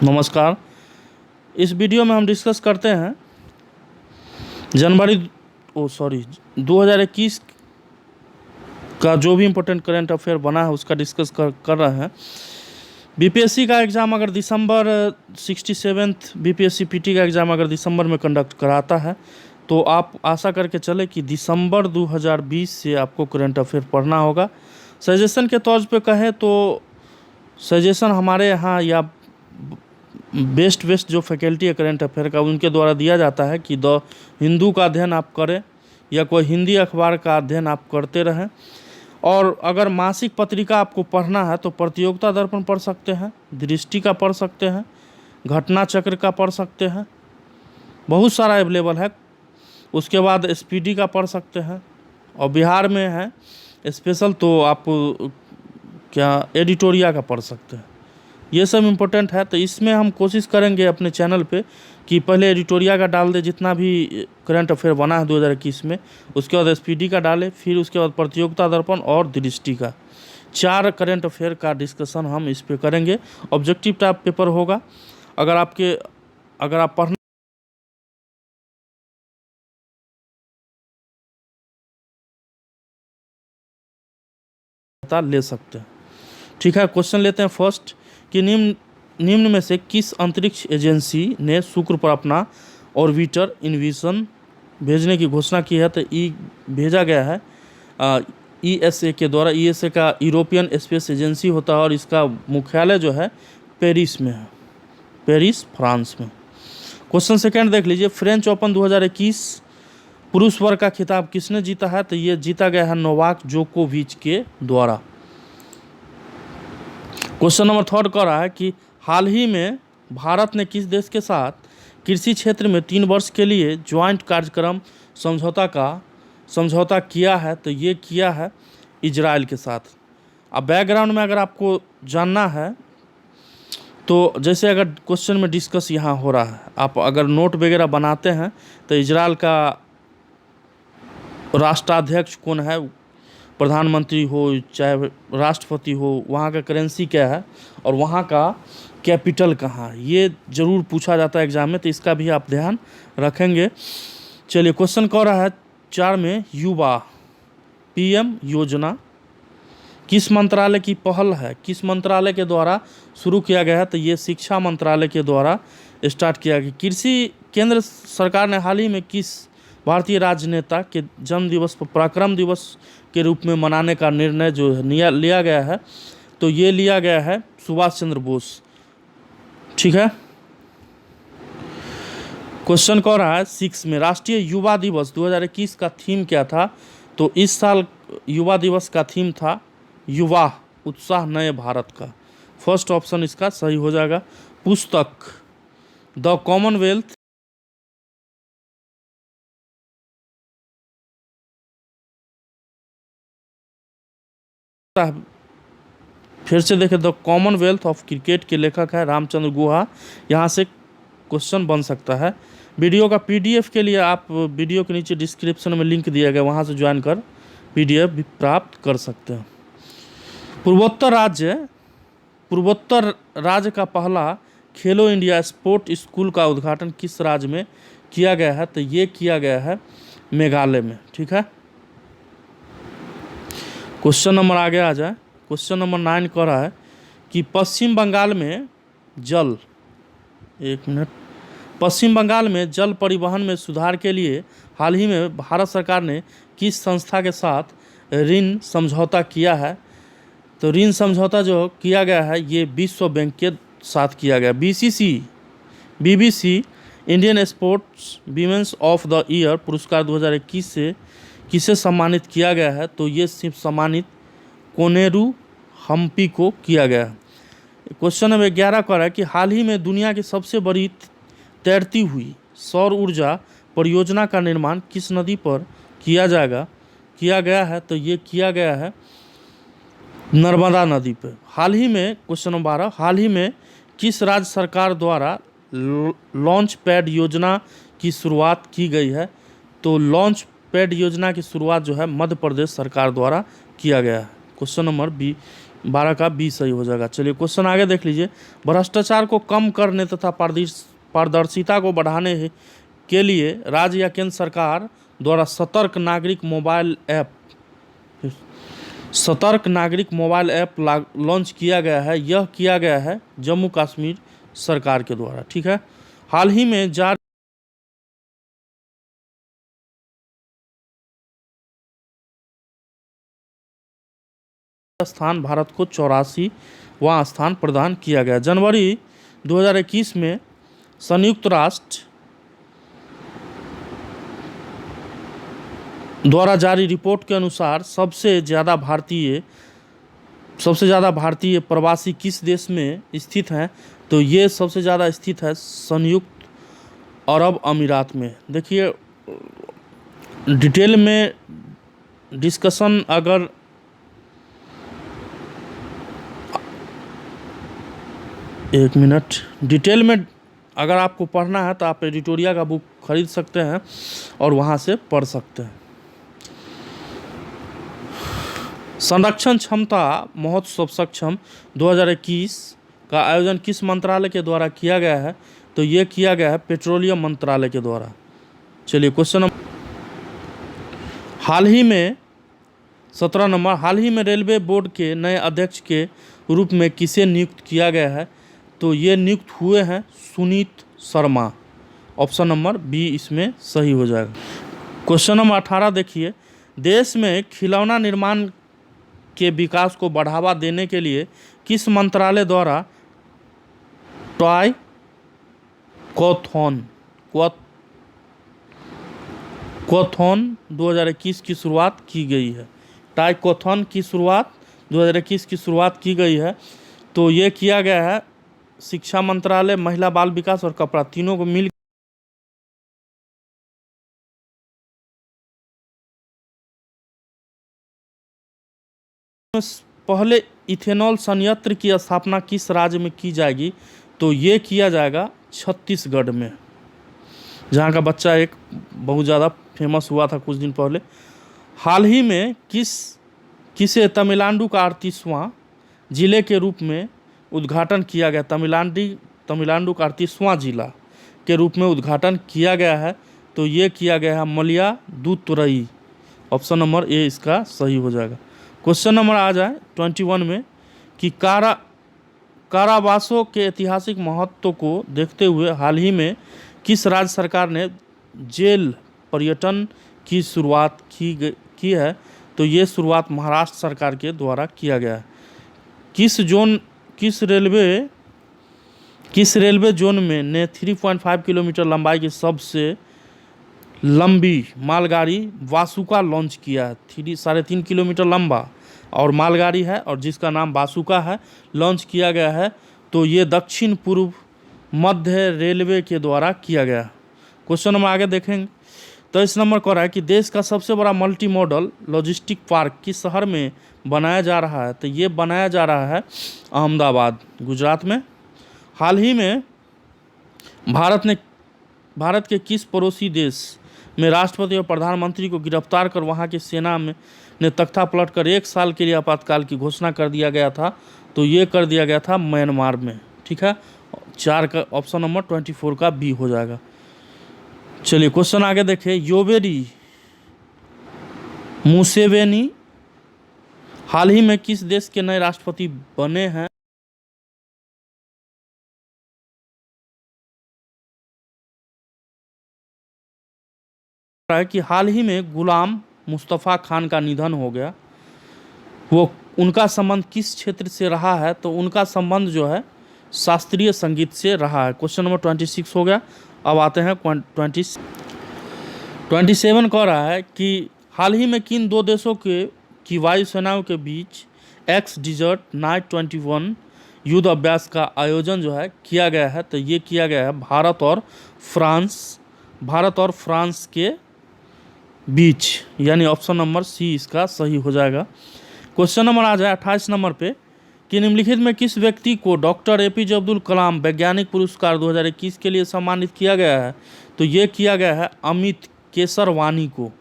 नमस्कार। इस वीडियो में हम डिस्कस करते हैं जनवरी 2021 का जो भी इम्पोर्टेंट करंट अफेयर बना है उसका डिस्कस कर रहे हैं। बीपीएससी का एग्ज़ाम अगर दिसंबर 67 बीपीएससी पीटी का एग्ज़ाम अगर दिसंबर में कंडक्ट कराता है तो आप आशा करके चले कि दिसंबर 2020 से आपको करंट अफेयर पढ़ना होगा। सजेशन के तौर पे कहें तो सजेशन हमारे यहाँ या बेस्ट जो फैकल्टी है करंट अफेयर का उनके द्वारा दिया जाता है कि द हिंदू का अध्ययन आप करें या कोई हिंदी अखबार का अध्ययन आप करते रहें। और अगर मासिक पत्रिका आपको पढ़ना है तो प्रतियोगिता दर्पण पढ़ सकते हैं, दृष्टि का पढ़ सकते हैं, घटना चक्र का पढ़ सकते हैं, बहुत सारा अवेलेबल है। उसके बाद एसपीडी का पढ़ सकते हैं और बिहार में है स्पेशल तो आप क्या एडिटोरिया का पढ़ सकते हैं। ये सब इम्पोर्टेंट है। तो इसमें हम कोशिश करेंगे अपने चैनल पे कि पहले एडिटोरिया का डाल दे जितना भी करंट अफेयर बना है 2021 में, उसके बाद एसपीडी का डालें, फिर उसके बाद प्रतियोगिता दर्पण और दृष्टि का 4 करंट अफेयर का डिस्कशन हम इस पे करेंगे। ऑब्जेक्टिव टाइप पेपर होगा। अगर आप पढ़ना ले सकते हैं। ठीक है, क्वेश्चन लेते हैं फर्स्ट कि निम्न में से किस अंतरिक्ष एजेंसी ने शुक्र पर अपना ऑर्बिटर इनविजन भेजने की घोषणा की है। तो भेजा गया है ईएसए के द्वारा। ईएसए का यूरोपियन स्पेस एजेंसी होता है और इसका मुख्यालय जो है पेरिस में है, पेरिस फ्रांस में। क्वेश्चन सेकंड देख लीजिए, फ्रेंच ओपन 2021 पुरुष वर्ग का खिताब किसने जीता है। तो ये जीता गया है नोवाक जोकोविच के द्वारा। क्वेश्चन नंबर थर्ड कह रहा है कि हाल ही में भारत ने किस देश के साथ कृषि क्षेत्र में 3 वर्ष के लिए ज्वाइंट कार्यक्रम समझौता किया है। तो ये किया है इजराइल के साथ। अब बैकग्राउंड में अगर आपको जानना है तो जैसे अगर क्वेश्चन में डिस्कस यहाँ हो रहा है, आप अगर नोट वगैरह बनाते हैं तो इजराइल का राष्ट्राध्यक्ष कौन है, प्रधानमंत्री हो चाहे राष्ट्रपति हो, वहाँ का करेंसी क्या है और वहाँ का कैपिटल कहाँ है, ये ज़रूर पूछा जाता है एग्जाम में। तो इसका भी आप ध्यान रखेंगे। चलिए, क्वेश्चन कह रहा है 4 में, युवा पीएम योजना किस मंत्रालय की पहल है, किस मंत्रालय के द्वारा शुरू किया गया है। तो ये शिक्षा मंत्रालय के द्वारा स्टार्ट किया गया। कृषि केंद्र सरकार ने हाल ही में किस भारतीय राजनेता के जन्म दिवस पर पराक्रम दिवस के रूप में मनाने का निर्णय जो है लिया गया है। तो ये लिया गया है सुभाष चंद्र बोस। ठीक है। क्वेश्चन कह रहा है 6 में, राष्ट्रीय युवा दिवस 2021 का थीम क्या था। तो इस साल युवा दिवस का थीम था युवा उत्साह नए भारत का। फर्स्ट ऑप्शन इसका सही हो जाएगा। पुस्तक द कॉमनवेल्थ फिर से देखें, द कॉमनवेल्थ ऑफ क्रिकेट के लेखक है रामचंद्र गुहा। यहाँ से क्वेश्चन बन सकता है। वीडियो का पीडीएफ के लिए आप वीडियो के नीचे डिस्क्रिप्शन में लिंक दिया गया, वहाँ से ज्वाइन कर पीडीएफ भी प्राप्त कर सकते हैं। पूर्वोत्तर राज्य का पहला खेलो इंडिया स्पोर्ट स्कूल का उद्घाटन किस राज्य में किया गया है। तो ये किया गया है मेघालय में। ठीक है। क्वेश्चन नंबर आगे आ जाए। क्वेश्चन नंबर 9 कह रहा है कि पश्चिम बंगाल में जल परिवहन में सुधार के लिए हाल ही में भारत सरकार ने किस संस्था के साथ ऋण समझौता किया है। तो ऋण समझौता जो किया गया है ये विश्व बैंक के साथ किया गया। BBC Indian sports women's of the year पुरस्कार 2021 से किसे सम्मानित किया गया है। तो ये सिर्फ सम्मानित कोनेरू हम्पी को किया गया है। क्वेश्चन नंबर 11 कह रहा है कि हाल ही में दुनिया की सबसे बड़ी तैरती हुई सौर ऊर्जा परियोजना का निर्माण किस नदी पर किया गया है। तो ये किया गया है नर्मदा नदी पर। हाल ही में क्वेश्चन नंबर 12, हाल ही में किस राज्य सरकार द्वारा लॉन्च पैड योजना की शुरुआत की गई है। तो लॉन्च पैड योजना की शुरुआत जो है मध्य प्रदेश सरकार द्वारा किया गया है। क्वेश्चन नंबर 12 का बी सही हो जाएगा। चलिए क्वेश्चन आगे देख लीजिए। भ्रष्टाचार को कम करने तथा पारदर्शिता को बढ़ाने के लिए राज्य या केंद्र सरकार द्वारा सतर्क नागरिक मोबाइल ऐप लॉन्च किया गया है। यह किया गया है जम्मू कश्मीर सरकार के द्वारा। ठीक है। हाल ही में जारी स्थान भारत को 84वां स्थान प्रदान किया गया। जनवरी 2021 में संयुक्त राष्ट्र द्वारा जारी रिपोर्ट के अनुसार सबसे ज़्यादा भारतीय प्रवासी किस देश में स्थित हैं? तो ये सबसे ज़्यादा स्थित है संयुक्त अरब अमीरात में। देखिए डिटेल में डिस्कशन अगर एक मिनट डिटेल में अगर आपको पढ़ना है तो आप एडिटोरिया का बुक खरीद सकते हैं और वहाँ से पढ़ सकते हैं। संरक्षण क्षमता महोत्सव सक्षम 2021 का आयोजन किस मंत्रालय के द्वारा किया गया है? तो ये किया गया है पेट्रोलियम मंत्रालय के द्वारा। चलिए क्वेश्चन हाल ही में 17 नंबर, हाल ही में रेलवे बोर्ड के नए अध्यक्ष के रूप में किसे नियुक्त किया गया है? तो ये नियुक्त हुए हैं Sunit Sharma. Option number B इसमें सही हो जाएगा। क्वेश्चन नंबर 18 देखिए। देश में खिलौना निर्माण के विकास को बढ़ावा देने के लिए किस मंत्रालय द्वारा टॉय कॉथॉन 2021 की शुरुआत की गई है? टाइकोथॉन की शुरुआत 2021 की शुरुआत की गई है। तो ये किया गया है शिक्षा मंत्रालय, महिला बाल विकास और कपड़ा तीनों को मिल पहले इथेनॉल संयंत्र की स्थापना किस राज्य में की जाएगी? तो ये किया जाएगा छत्तीसगढ़ में, जहाँ का बच्चा एक बहुत ज़्यादा फेमस हुआ था कुछ दिन पहले। हाल ही में किसे तमिलनाडु का 38वां जिले के रूप में उद्घाटन किया गया? तमिलनाडु का 38वां जिला के रूप में उद्घाटन किया गया है। तो ये किया गया है मयिलादुतुरई। ऑप्शन नंबर ए इसका सही हो जाएगा। क्वेश्चन नंबर आ जाए 21 में कि कारावासों के ऐतिहासिक महत्व को देखते हुए हाल ही में किस राज्य सरकार ने जेल पर्यटन की शुरुआत की है? तो ये शुरुआत महाराष्ट्र सरकार के द्वारा किया गया है। किस रेलवे जोन में ने 3.5 किलोमीटर लंबाई की सबसे लंबी मालगाड़ी वासुका लॉन्च किया है? 3.5 किलोमीटर लंबा और मालगाड़ी है और जिसका नाम वासुका है, लॉन्च किया गया है। तो ये दक्षिण पूर्व मध्य रेलवे के द्वारा किया गया। क्वेश्चन नंबर आगे देखेंगे। 23 नंबर कह रहा है कि देश का सबसे बड़ा मल्टी मॉडल लॉजिस्टिक पार्क किस शहर में बनाया जा रहा है? तो ये बनाया जा रहा है अहमदाबाद, गुजरात में। हाल ही में भारत के किस पड़ोसी देश में राष्ट्रपति और प्रधानमंत्री को गिरफ्तार कर वहां की सेना ने तख्ता पलट कर 1 साल के लिए आपातकाल की घोषणा कर दिया गया था? तो ये कर दिया गया था म्यांमार में। ठीक है। 4 का ऑप्शन नंबर 24 का बी हो जाएगा। चलिए क्वेश्चन आगे देखें। योवेरी मुसेवेनी हाल ही में किस देश के नए राष्ट्रपति बने हैं? कि हाल ही में गुलाम मुस्तफ़ा खान का निधन हो गया। उनका संबंध किस क्षेत्र से रहा है? तो उनका संबंध जो है शास्त्रीय संगीत से रहा है। क्वेश्चन नंबर 26 हो गया। अब आते हैं 27 कह रहा है कि हाल ही में किन 2 देशों की वायुसेनाओं के बीच एक्स डिजर्ट नाइट 21 युद्ध अभ्यास का आयोजन जो है किया गया है? तो ये किया गया है भारत और फ्रांस के बीच, यानी ऑप्शन नंबर सी इसका सही हो जाएगा। क्वेश्चन नंबर आ जाए 28 नंबर पे कि निम्नलिखित में किस व्यक्ति को डॉक्टर APJ अब्दुल कलाम वैज्ञानिक पुरस्कार 2021 के लिए सम्मानित किया गया है? तो ये किया गया है अमित केसरवानी को।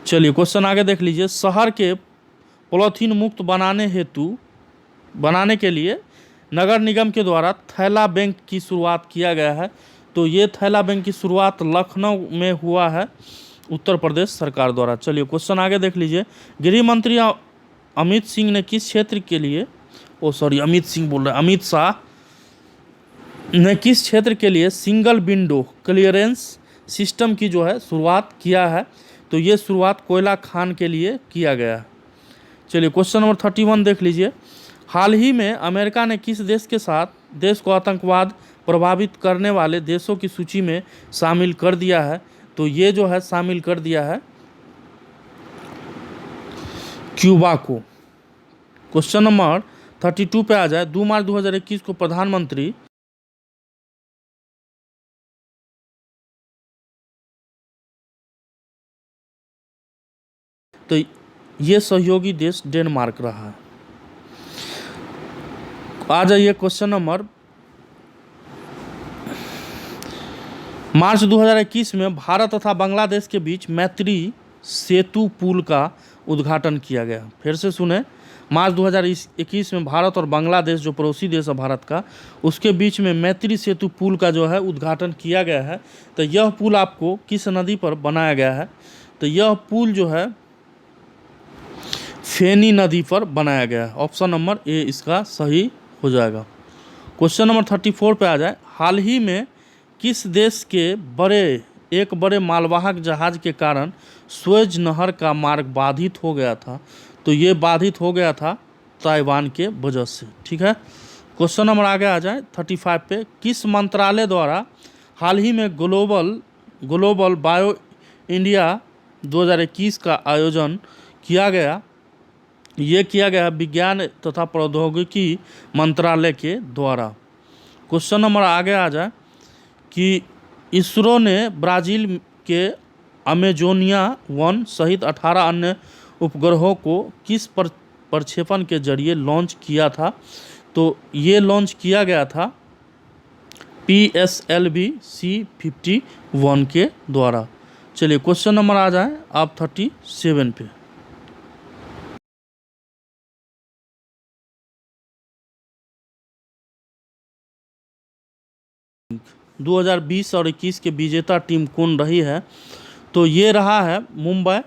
चलिए क्वेश्चन आगे देख लीजिए। शहर के पॉलीथीन मुक्त बनाने हेतु बनाने के लिए नगर निगम के द्वारा थैला बैंक की शुरुआत किया गया है। तो ये थैला बैंक की शुरुआत लखनऊ में हुआ है उत्तर प्रदेश सरकार द्वारा। चलिए क्वेश्चन आगे देख लीजिए। गृह मंत्री अमित सिंह ने किस क्षेत्र के लिए अमित शाह ने किस क्षेत्र के लिए सिंगल विंडो क्लियरेंस सिस्टम की जो है शुरुआत किया है? तो ये शुरुआत कोयला खान के लिए किया गया है। चलिए क्वेश्चन नंबर 31 देख लीजिए। हाल ही में अमेरिका ने किस देश के साथ देश को आतंकवाद प्रभावित करने वाले देशों की सूची में शामिल कर दिया है? तो ये जो है शामिल कर दिया है क्यूबा को। क्वेश्चन नंबर 32 पे आ जाए। 2 मार्च 2021 को प्रधानमंत्री तो ये सहयोगी देश डेनमार्क रहा है। आ जाइए क्वेश्चन नंबर मार्च 2021 में भारत तथा बांग्लादेश के बीच मैत्री सेतु पुल का उद्घाटन किया गया। फिर से सुने, मार्च 2021 में भारत और बांग्लादेश जो पड़ोसी देश है भारत का, उसके बीच में मैत्री सेतु पुल का जो है उद्घाटन किया गया है। तो यह पुल आपको किस नदी पर बनाया गया है? तो यह पुल जो है फेनी नदी पर बनाया गया है। ऑप्शन नंबर ए इसका सही हो जाएगा। क्वेश्चन नंबर 34 पे आ जाए। हाल ही में किस देश के एक बड़े मालवाहक जहाज के कारण स्वेज नहर का मार्ग बाधित हो गया था? तो ये बाधित हो गया था ताइवान के वजह से। ठीक है। क्वेश्चन नंबर आगे आ जाए 35 पे। किस मंत्रालय द्वारा हाल ही में ग्लोबल बायो इंडिया 2021 का आयोजन किया गया? ये किया गया विज्ञान तथा प्रौद्योगिकी मंत्रालय के द्वारा। क्वेश्चन नंबर आगे आ जाए कि इसरो ने ब्राज़ील के अमेजोनिया 1 सहित 18 अन्य उपग्रहों को किस प्रक्षेपण के जरिए लॉन्च किया था? तो ये लॉन्च किया गया था PSLV C51 के द्वारा। चलिए क्वेश्चन नंबर आ जाए आप 37 पे। 2020 और 21 के विजेता टीम कौन रही है? तो ये रहा है मुंबई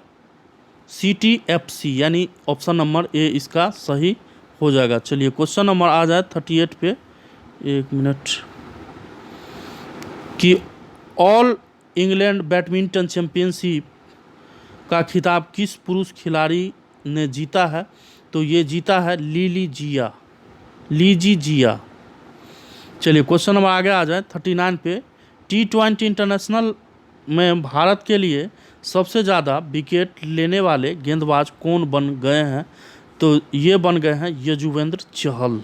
सिटी FC, यानी ऑप्शन नंबर ए इसका सही हो जाएगा। चलिए क्वेश्चन नंबर आ जाए 38 पे। एक मिनट। कि ऑल इंग्लैंड बैडमिंटन चैंपियनशिप का खिताब किस पुरुष खिलाड़ी ने जीता है? तो ये जीता है लीजी जिया। चलिए क्वेश्चन नंबर आगे आ जाए 39 पे। T20 इंटरनेशनल में भारत के लिए सबसे ज़्यादा विकेट लेने वाले गेंदबाज कौन बन गए हैं? तो ये बन गए हैं यजुवेंद्र चहल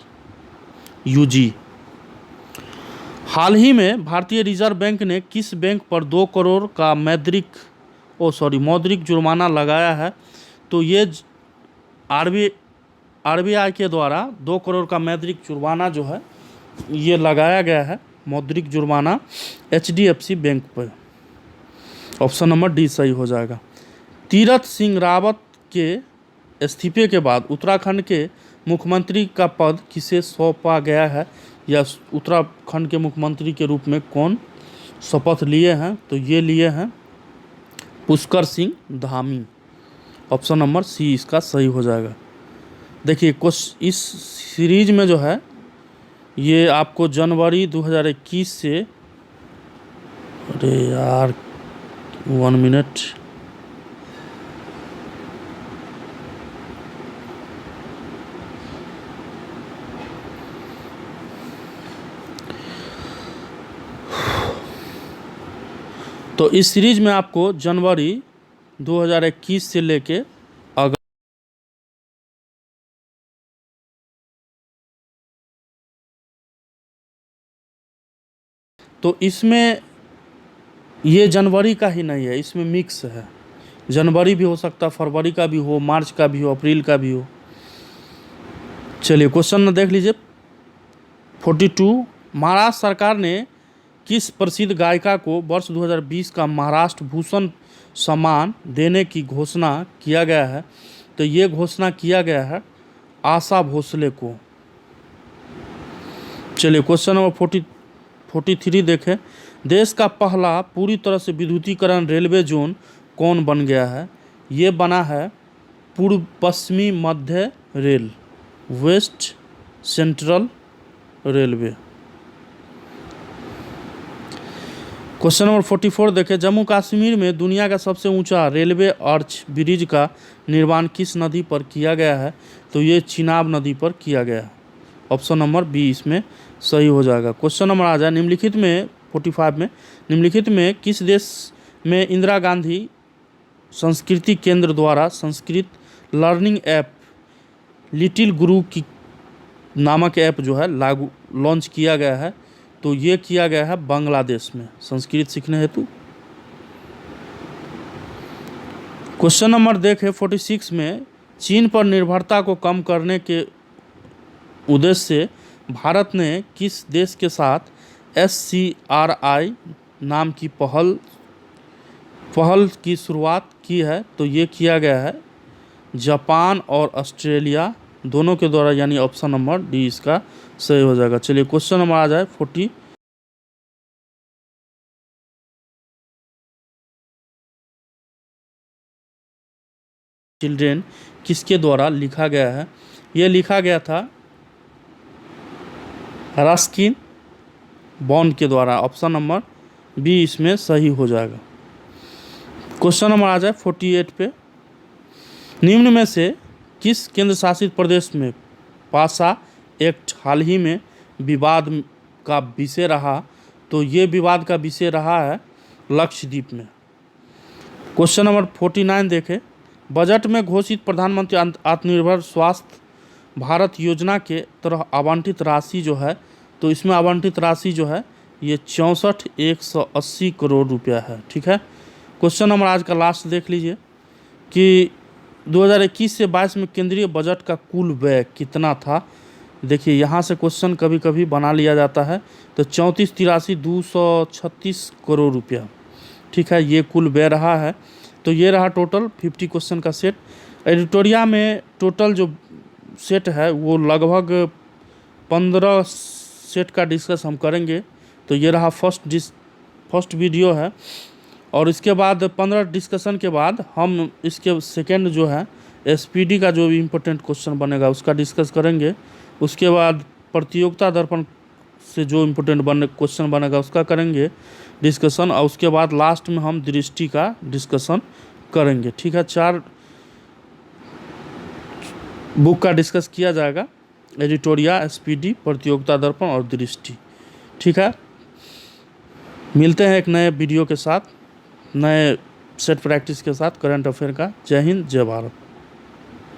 यूजी। हाल ही में भारतीय रिजर्व बैंक ने किस बैंक पर 2 करोड़ का मौद्रिक जुर्माना लगाया है? तो ये RBI के द्वारा 2 करोड़ का मौद्रिक जुर्माना जो है ये लगाया गया है, मौद्रिक जुर्माना HDFC बैंक पर। ऑप्शन नंबर डी सही हो जाएगा। तीरथ सिंह रावत के इस्तीफे के बाद उत्तराखंड के मुख्यमंत्री का पद किसे सौंपा गया है? या उत्तराखंड के मुख्यमंत्री के रूप में कौन शपथ लिए हैं? तो ये लिए हैं Pushkar Singh Dhami. Option number C इसका सही हो जाएगा। देखिए इस सीरीज में जो है ये आपको जनवरी 2021 से, अरे यार 1 मिनट, तो इस सीरीज में आपको जनवरी 2021 से लेके अगस्त, तो इसमें ये जनवरी का ही नहीं है, इसमें मिक्स है। जनवरी भी हो सकता है, फरवरी का भी हो, मार्च का भी हो, अप्रैल का भी हो। चलिए क्वेश्चन देख लीजिए 42। महाराष्ट्र सरकार ने किस प्रसिद्ध गायिका को वर्ष 2020 का महाराष्ट्र भूषण सम्मान देने की घोषणा किया गया है? तो ये घोषणा किया गया है आशा भोसले को। चलिए क्वेश्चन नंबर 43 देखें। देश का पहला पूरी तरह से विद्युतीकरण रेलवे जोन कौन बन गया है? ये बना है पूर्व पश्चिमी मध्य रेल, west central railway. Question number 44 देखें। जम्मू कश्मीर में दुनिया का सबसे ऊंचा रेलवे आर्च ब्रिज का निर्माण किस नदी पर किया गया है? तो ये चिनाब नदी पर किया गया है। ऑप्शन नंबर बी इसमें सही हो जाएगा। क्वेश्चन नंबर आ जाए निम्नलिखित में 45 में निम्नलिखित में किस देश में इंदिरा गांधी संस्कृति केंद्र द्वारा संस्कृत लर्निंग ऐप लिटिल गुरु की नामक ऐप जो है लॉन्च किया गया है? तो ये किया गया है बांग्लादेश में संस्कृत सीखने हेतु। क्वेश्चन नंबर देखें 46 में चीन पर निर्भरता को कम करने के उद्देश्य से भारत ने किस देश के साथ SCRI नाम की पहल की शुरुआत की है? तो ये किया गया है जापान और ऑस्ट्रेलिया दोनों के द्वारा, यानी ऑप्शन नंबर डी इसका सही हो जाएगा। चलिए क्वेश्चन नंबर आ जाए 40। चिल्ड्रेन किसके द्वारा लिखा गया है? ये लिखा गया था रस्किन बॉन्ड के द्वारा। ऑप्शन नंबर बी इसमें सही हो जाएगा। क्वेश्चन नंबर आ जाए 48 पे। निम्न में से किस केंद्र शासित प्रदेश में पासा एक्ट हाल ही में विवाद का विषय रहा? तो ये विवाद का विषय रहा है लक्षद्वीप में। क्वेश्चन नंबर 49 देखें। बजट में घोषित प्रधानमंत्री आत्मनिर्भर स्वास्थ्य भारत योजना के तरह आवंटित राशि जो है, तो इसमें आवंटित राशि जो है ये 64,180 करोड़ रुपया है। ठीक है। क्वेश्चन नंबर आज का लास्ट देख लीजिए कि 2021 से 22 में केंद्रीय बजट का कुल व्यय कितना था? देखिए यहाँ से क्वेश्चन कभी कभी बना लिया जाता है। तो 34,83,236 करोड़ रुपया। ठीक है, ये कुल व्यय रहा है। तो ये रहा टोटल 50 क्वेश्चन का सेट। एडिटोरिया में टोटल जो सेट है वो लगभग 15 सेट का डिस्कस हम करेंगे। तो ये रहा फर्स्ट वीडियो है, और इसके बाद 15 डिस्कशन के बाद हम इसके सेकेंड जो है SPD का जो भी इम्पोर्टेंट क्वेश्चन बनेगा उसका डिस्कस करेंगे। उसके बाद प्रतियोगिता दर्पण से जो इम्पोर्टेंट क्वेश्चन बनेगा उसका करेंगे डिस्कशन, और उसके बाद लास्ट में हम दृष्टि का डिस्कशन करेंगे। ठीक है, 4 बुक का डिस्कस किया जाएगा, एडिटोरिया, SPD, प्रतियोगिता दर्पण और दृष्टि। ठीक है, मिलते हैं एक नए वीडियो के साथ, नए सेट प्रैक्टिस के साथ करंट अफेयर का। जय हिंद, जय भारत।